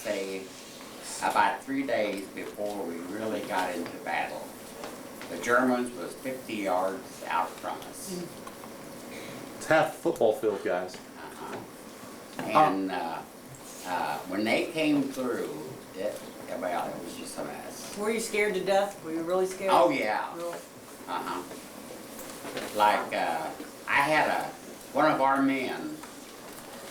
say, about 3 days before we really got into battle. The Germans was 50 yards out from us. It's half a football field, guys. And when they came through, well, it was just a mess. Were you scared to death? Were you really scared? Oh yeah. Really? Like I had one of our men,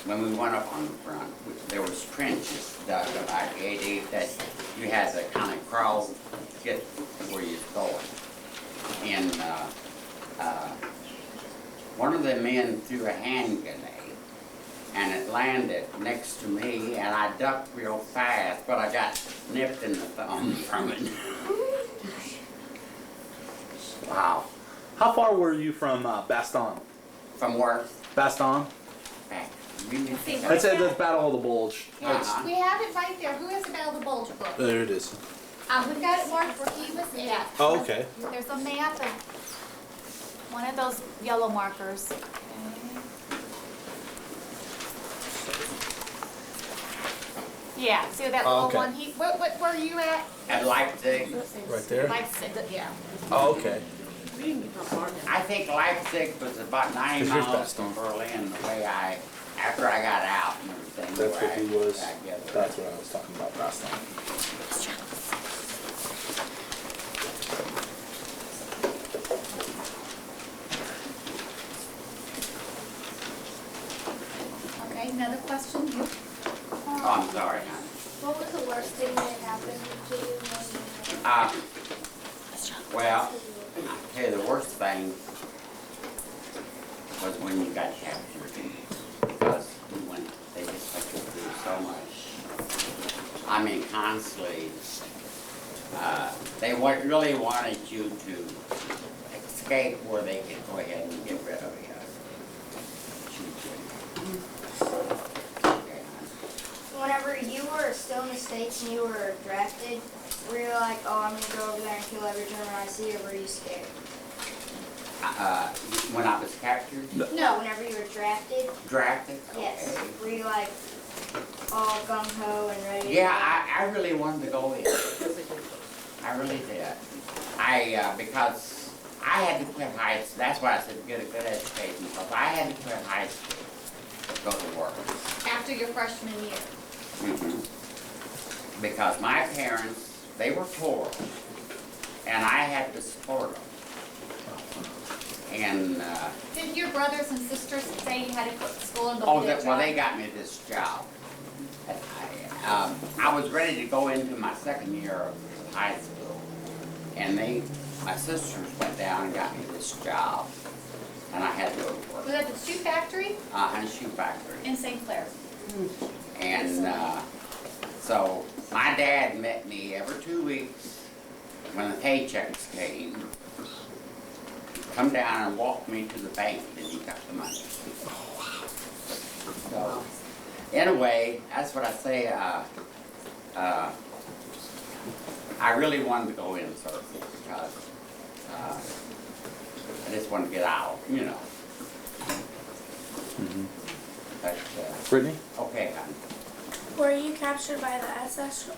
when we went up on the front, there was trenches dug about 8 deep that you had to kind of crawl to get where you're going. And one of the men threw a hand grenade, and it landed next to me, and I ducked real fast, but I got nipped in the thumb from it. Wow. How far were you from Bastogne? From where? Bastogne? Back. I'd say the Battle of the Bulge. Yeah, we have it right there. Who has the Battle of the Bulge book? There it is. We've got it marked where he was at. Oh, okay. There's a map and one of those yellow markers. Okay. Yeah, see that little okay. one? What were you at? At Leipzig. Right there? Leipzig, yeah. Oh, okay. I think Leipzig was about 90 'Cause here's miles from Bastogne. Berlin, the way after I got out and everything. That's where what he was. I gathered. That's what I was talking about, Bastogne. Okay, another question? You? Oh, I'm sorry, honey. What was the worst thing that happened to you Well, I'll tell you the worst thing was when you got captured. Because they just put you through so much. I mean, constantly. They really wanted you to escape where they could go ahead and get rid of you. Shoot you. Okay, honey. Whenever you were still in the States and you were drafted, were you like, oh, I'm going to go over there and kill every German I see, or were you scared? When I was captured? No, whenever you were drafted. Drafted? Yes. Okay. Were you like all gung-ho and ready Yeah, to go? I really wanted to go in. I really did. Because I had to quit high school. That's why I said get a good education, because I had to quit high school to go to work. After your freshman year. Because my parents, they were poor, and I had to support them. And, Did your brothers and sisters say you had to quit school and go oh, get a job? well, they got me this job. I was ready to go into my second year of high school, and my sisters went down and got me this job, and I had to go to work. Was that the shoe factory? In a shoe factory. In St. Clair. And so my dad met me every 2 weeks when the paychecks came. Come down and walk me to the bank and he got the money. So, anyway, that's what I say. I really wanted to go in surfing because I just wanted to get out, you know. But, Brittany? okay, honey. Were you captured by the SS?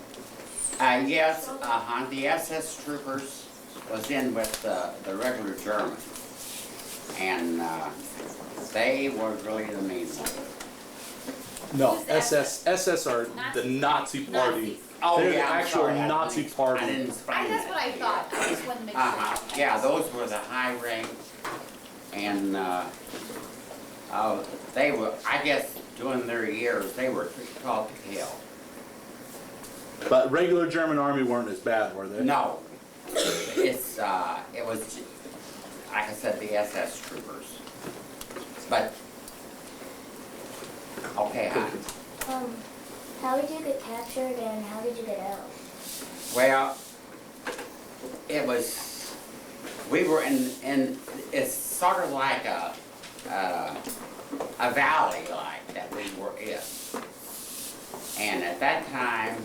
Yes, the SS troopers was in with the regular Germans, and they were really the main ones. No, Who's the SS are the Nazi party. Oh, They're the yeah, I'm actual sorry, Nazi party. I didn't explain That's that. what I thought. I just wanted to make sure. Yeah, those were the high ranks, and they were, I guess, during their years, they were called to kill. But regular German army weren't as bad, were they? No, it was, like I said, the SS troopers. But, okay, How did you get captured and how did you get out? well, we were in it's sort of like a valley like that we were in. And at that time,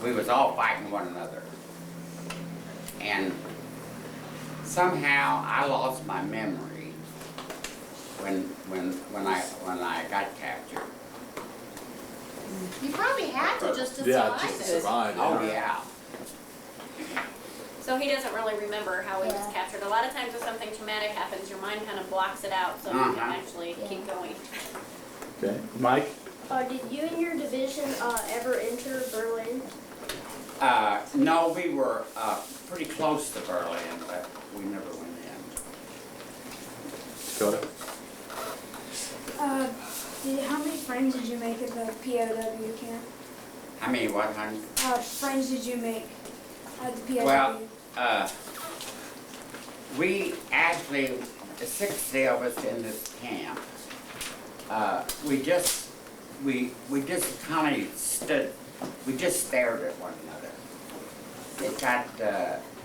we was all fighting one another. And somehow I lost my memory when I got captured. You probably had to just to Yeah, survive just to it. survive. Oh, yeah. So he doesn't really remember how he was Yeah. captured. A lot of times if something traumatic happens, your mind kind of blocks it out so you can Uh-huh. actually keep going. Okay, Mike. Did you and your division ever enter Berlin? No, we were pretty close to Berlin, but we never went in. Dakota. How many friends did you make at the POW camp? How many, what, honey? Friends did you make at the POW? Well, we actually, the 60 of us in this camp, we just kind of stood, we just stared at one another. It got,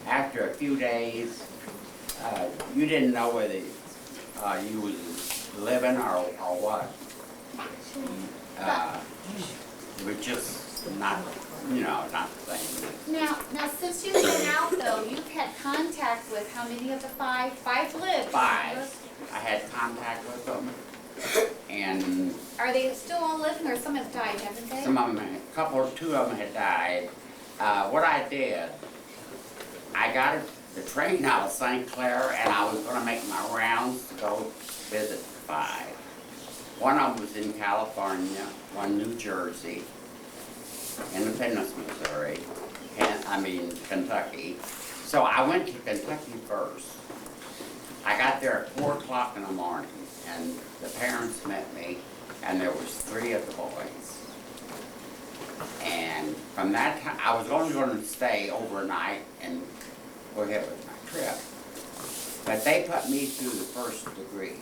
after a few days, you didn't know whether you was living or what. It was just not, not the same. Now, since you've been out though, you've had contact with how many of the five? Five lived. 5. I had contact with them, and Are they still all living or some have died, haven't they? some of them, two of them had died. What I did, I got the train out of St. Clair, and I was gonna make my rounds to go visit 5. One of them was in California, one New Jersey, Independence, Missouri, Kentucky. So I went to Kentucky first. I got there at 4 o'clock in the morning, and the parents met me, and there was 3 of the boys. And from that time, I was only going to stay overnight and go ahead with my trip. But they put me through the first degree,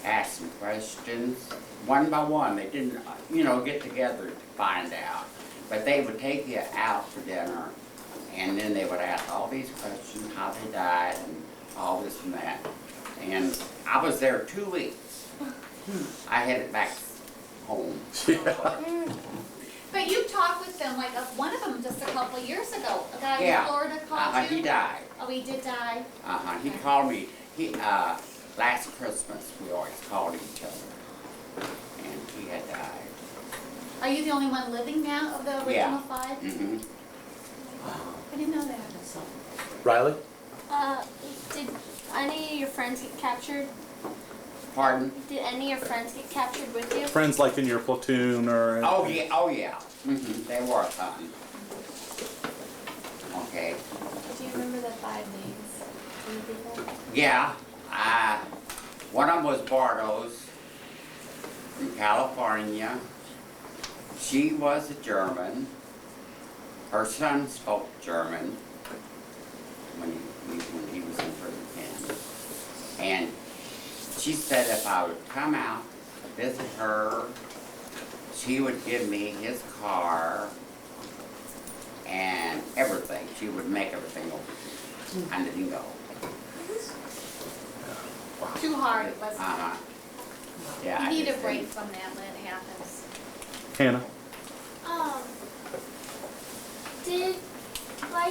asked some questions, one by one. They didn't, get together to find out. But they would take you out for dinner, and then they would ask all these questions, how they died, and all this and that. And I was there 2 weeks. I headed back home. But you talked with them, like one of them just a couple of years ago. A guy Yeah. in Florida called you? He died. Oh, he did die? He called me, last Christmas, we always called each other. And he had died. Are you the only one living now of the original 5? Mm-hmm. I didn't know that. Riley. Did any of your friends get captured? Pardon? Did any of your friends get captured with you? Friends like in your platoon or? Oh, yeah, Mm-hmm. They were a ton. Okay. Do you remember the 5 names? Any people? Yeah, one of them was Bartos from California. She was a German. Her son spoke German when he was in prison camp. And she said if I would come out to visit her, she would give me his car and everything. She would make everything over. I didn't go. Too hard, it wasn't. Yeah. You I need a just break didn't- from that when it happens. Hannah.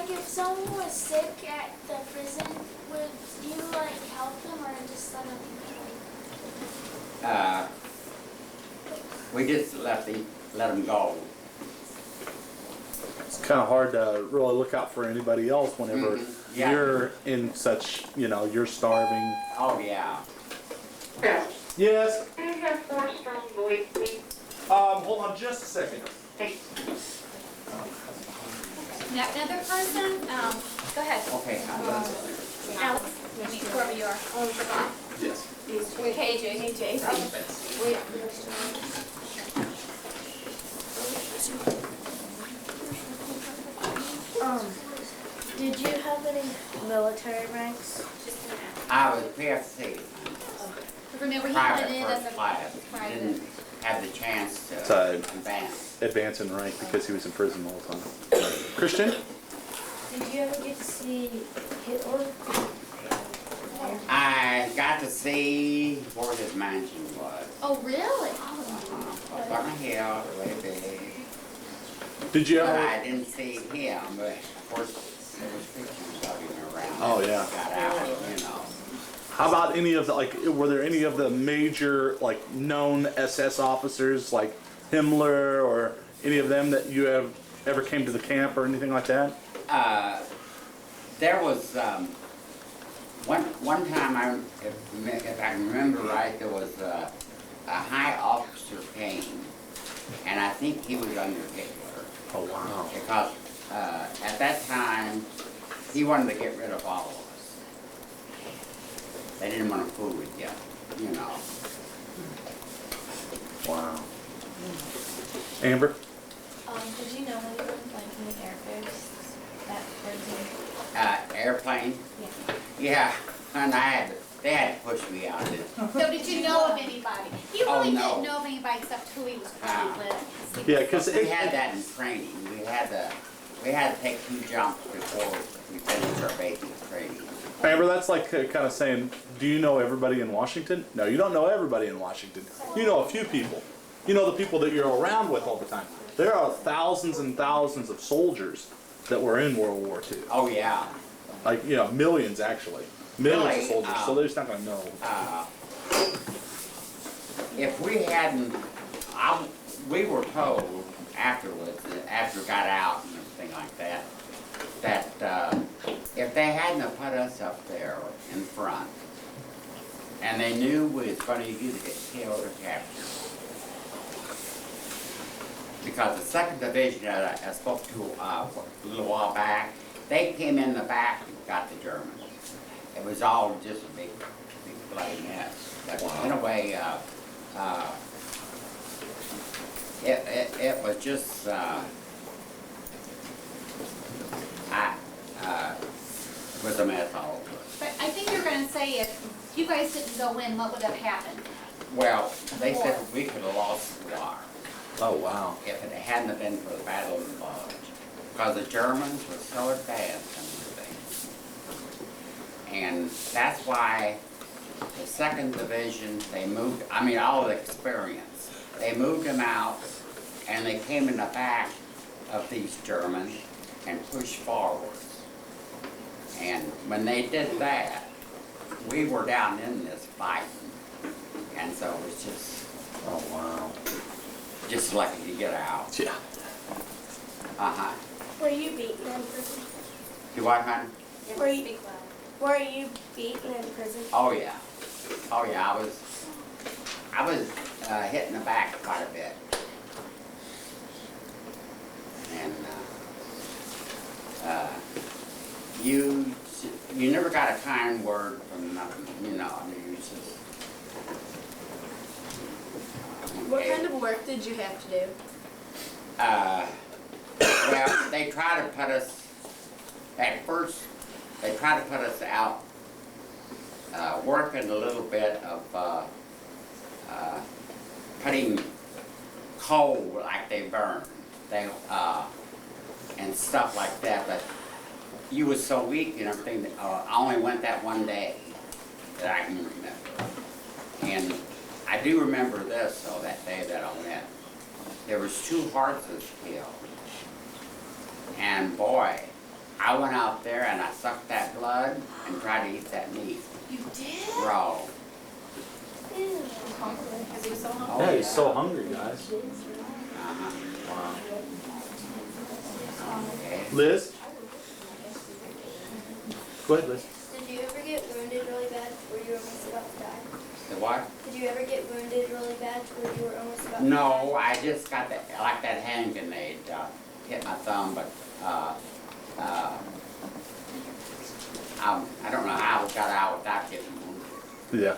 If someone was sick at the prison, would you help them or just let them go? We just let them go. It's kind of hard to really look out for anybody else whenever Yeah. you're in such, you're starving. Oh, yeah. Yes. I have 4 strong boys, please. Hold on just a second. Now, another person, go ahead. Okay. Alex, whoever you are. Yes. KJ. Did you have any military ranks? I was PFC, Remember, he private went in as first a class. private. Didn't have the chance to So- advance. Advance in rank because he was in prison all the time. Christian? Did you ever get to see Hitler? I got to see where his mansion was. Oh, really? Up on a hill, way big. Did you But ever? I didn't see him, but of course, there was pictures of him around. Oh, yeah. Got out, How about any of the were there any of the major known SS officers like Himmler or any of them that you have ever came to the camp or anything like that? There was, one time, if I can remember right, there was a high officer came, and I think he was under Hitler. Oh, wow. Because at that time, he wanted to get rid of all of us. They didn't want to fool with you know. Wow. Amber? Did you know anyone like in the Air Force that was Airplane? Yeah. Yeah, and they had to push me out. So did you know of anybody? He Oh, really no. didn't know of anybody except who he was friendly with. Yeah, because We had that in training. We had to take 2 jumps before we finished our basic training. Amber, that's like kind of saying, do you know everybody in Washington? No, you don't know everybody in Washington. You know a few people. You know the people that you're around with all the time. There are thousands and thousands of soldiers that were in World War II. Oh, yeah. Like, you know, millions actually. Millions Really? of soldiers, so they're just not going to know. If we hadn't, we were told afterwards, after we got out and everything like that, that if they hadn't have put us up there in front, and they knew we was going to either get killed or captured, because the 2nd Division I spoke to a little while back, they came in the back and got the Germans. It was all just a big bloody mess. But in a way, it was just, it was a mess all over. But I think you're gonna say if you guys didn't go in, what would have happened? Well, they said we could have lost the war Oh, wow. if it hadn't have been for the Battle of the Bulge. Because the Germans were so advanced and everything. And that's why the 2nd Division, they moved, I mean, all the experience, they moved them out and they came in the back of these Germans and pushed forwards. And when they did that, we were down in this fighting. And so it was Oh, wow. just lucky to get out. Yeah. Uh-huh. Were you beaten in prison? Do what, honey? Were you, were you beaten in prison? Oh, yeah. Oh, yeah, I was hitting the back quite a bit. And, you never got a kind word from nothing, you know, I mean, you just. What Okay. kind of work did you have to do? Well, they tried to put us, at first, they tried to put us out working a little bit of putting coal like they burn, and stuff like that, but you was so weak and everything, that, I only went that one day that I can remember. And I do remember this, though, that day that I went. There was 2 horses killed. And boy, I went out there and I sucked that blood and tried to eat that meat You did? raw. Because he was so hungry. Oh, Yeah, he's so hungry, guys. Uh-huh. Wow. Okay. Liz? Go ahead, Liz. Did you ever get wounded really bad where you were almost about to die? The what? Did you ever get wounded really bad where you were almost about to die? No, I just got that, like that hand grenade, hit my thumb, but, I don't know how I got out without getting wounded. Yeah.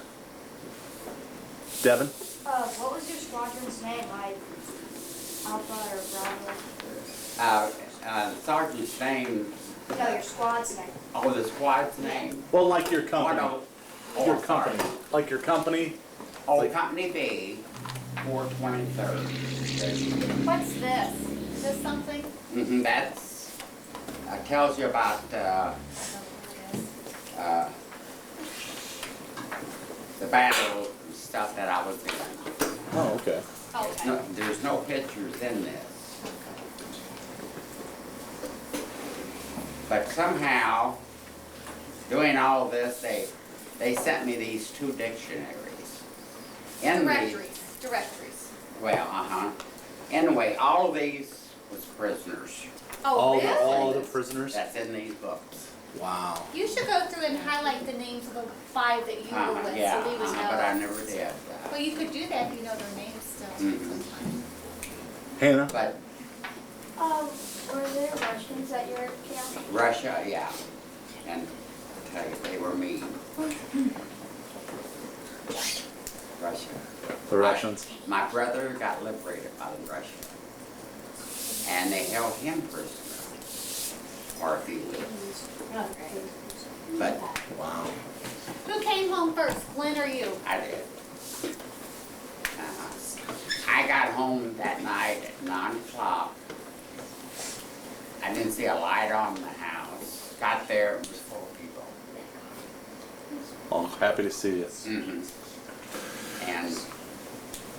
Devin? What was your squadron's name? Like Alpha or Bravo? Sergeant's name, No, your squad's name. oh, the squad's name? Well, like your company. Your Oh, company. sorry. Like your company. Oh, Like- Company B, 423rd. What's this? Is this something? Mm-hmm, tells you about, the battle and stuff that I was in. Oh, okay. Okay. No, there's no pictures in this. But somehow, doing all this, they sent me these 2 dictionaries. In these, Directories. well, Anyway, all of these was prisoners. Oh, really? all the prisoners? That's in these books. Wow. You should go through and highlight the names of the 5 that you were with, Yeah, so they would know. but I never did. Well, you could do that if you know their names still. Mhm. sometime. Hannah? But Were there Russians at your camp? Russia, yeah. And I tell you, they were mean. Russia. The Russians. My brother got liberated by the Russians. And they held him prisoner for a few weeks. But Wow. Who came home first, Glenn or you? I did. I got home that night at 9 o'clock. I didn't see a light on the house. Got there, it was full of people. Oh, happy to see you. Mm-hmm. And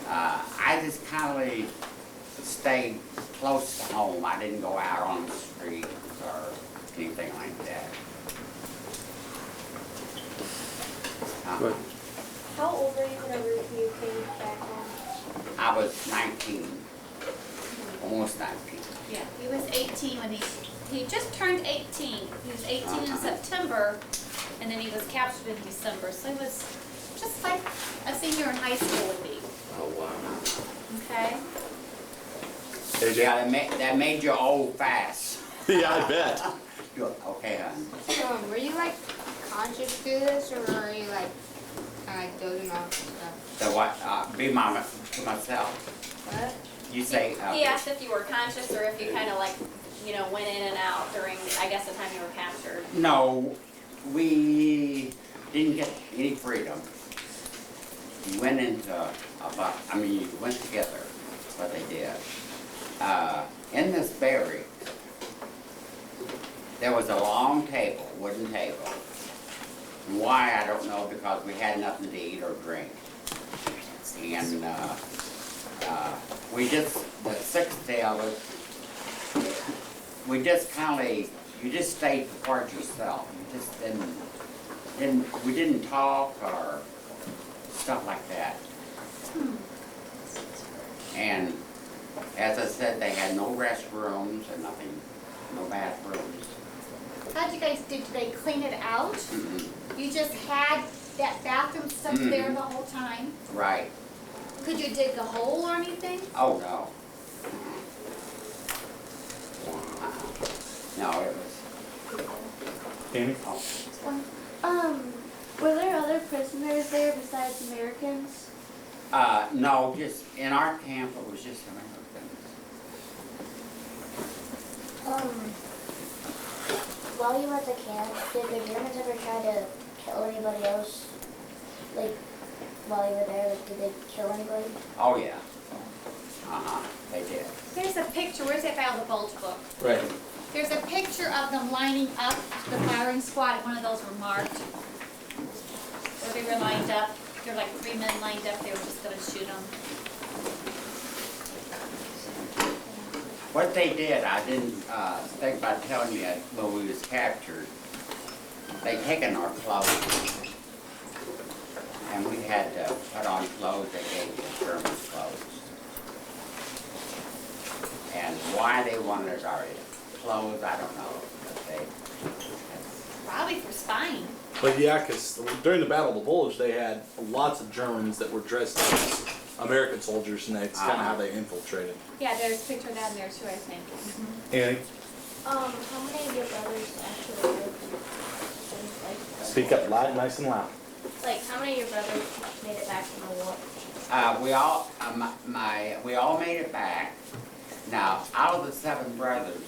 I just kind of stayed close to home. I didn't go out on the street or anything like that. Good. How old were you whenever you came back home? I was 19, almost 19. Yeah, he was 18 when he just turned 18. He was 18 in September, and then he was captured in December. So he was just like a senior in high school would be. Oh, wow. Okay. AJ? Yeah, that made you old fast. Yeah, I bet. Good. Okay, hon. Were you like conscious through this, or were you like kind of like dozing off and stuff? So what? Be mama to myself. What? You say. He asked if you were conscious or if you kind of like, you know, went in and out during, I guess, the time you were captured. No, we didn't get any freedom. We went into we went together. What they did. In this barrack, there was a long table, wooden table. And why, I don't know, because we had nothing to eat or drink. And we just, the 6 day of it, we just kind of, you just stayed apart yourself. You just we didn't talk or stuff like that. And as I said, they had no restrooms or nothing, no bathrooms. How'd you guys, did they clean it out? Mm-mm. You just had that bathroom stuff there the whole time? Right. Could you dig a hole or anything? Oh, no. No, it was, Amy? Were there other prisoners there besides Americans? no, just, in our camp, it was just Americans. While you were at the camp, did the Germans ever try to kill anybody else? Like, while you were there, like, did they kill anybody? Oh, yeah. They did. There's a picture, where's that Battle of the Bulge book? Right. There's a picture of them lining up the firing squad, one of those were marked. Where they were lined up, there were like 3 men lined up, they were just gonna shoot them. What they did, I didn't think about telling you when we was captured. They taken our clothes. And we had to put on clothes, they gave us German clothes. And why they wanted our clothes, I don't know. But they, Probably for spying. But yeah, because during the Battle of the Bulge, they had lots of Germans that were dressed as American soldiers, and that's kind of how they infiltrated. Yeah, there's a picture of that in there too, I think. Annie, How many of your brothers actually lived? speak up loud, nice and loud. Like, how many of your brothers made it back from the war? we all made it back. Now, out of the 7 brothers,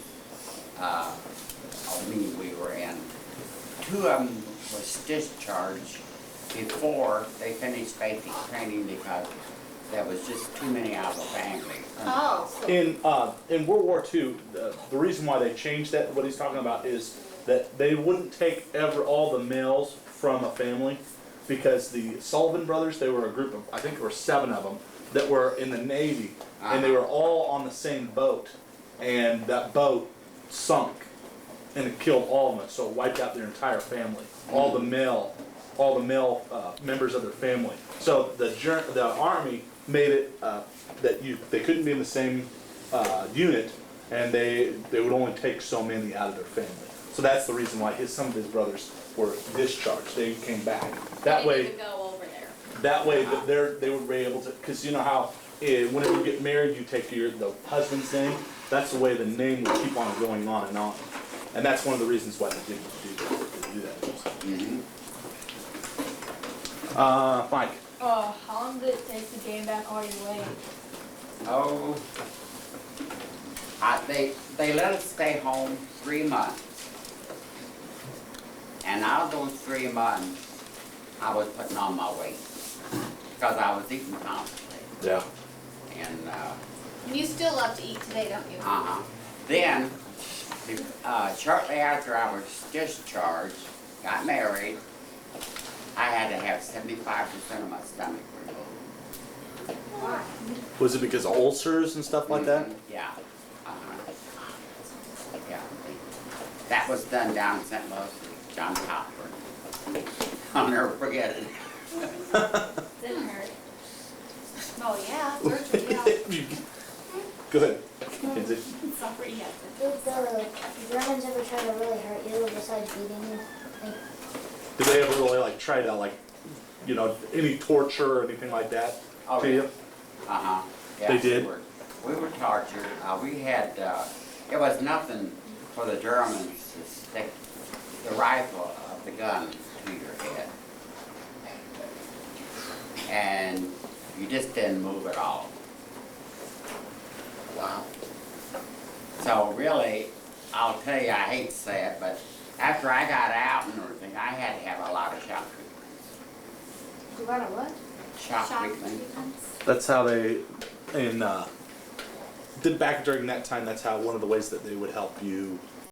we were in, 2 of them was discharged before they finished basic training because there was just too many out of the family. Oh. In World War II, the reason why they changed that, what he's talking about, is that they wouldn't take all the males from a family because the Sullivan brothers, they were a group of, I think there were 7 of them, that were in the Navy, and they were all on the same boat, and that boat sunk, and it killed all of them, so it wiped out their entire family, all the male members of their family. So the Army made it that they couldn't be in the same unit, and they would only take so many out of their family. So that's the reason why some of his brothers were discharged. They came back. That They way, didn't even go over there. that way that they would be able to, because you know how whenever you get married, you take the husband's name. That's the way the name will keep on going on, and that's one of the reasons why they didn't do that. Mhm. Mike. Oh, how long did it take to gain back all your weight? Oh, they let us stay home 3 months. And out of those 3 months, I was putting on my weight because I was eating constantly. Yeah. And And you still love to eat today, don't you? then, shortly after I was discharged, got married, I had to have 75% of my stomach removed. Why? Was it because of ulcers and stuff like that? Yeah. Yeah. That was done down in St. Louis, John Cochran. I'll never forget it. Didn't hurt. Oh, yeah, surgery, yeah. Go ahead. Kenzie. Sorry, yeah. Did the Germans ever try to really hurt you besides beating you? Like, Did they ever really like try to any torture or anything like that Oh, to yeah. you? Yeah, They did? We were tortured. We had, it was nothing for the Germans to stick the rifle of the gun to your head. And you just didn't move at all. wow. So really, I'll tell you, I hate to say it, but after I got out and everything, I had to have a lot of shock treatments. You got a what? Shock Shock treatment. treatments. That's how they did back during that time. That's how one of the ways that they would help you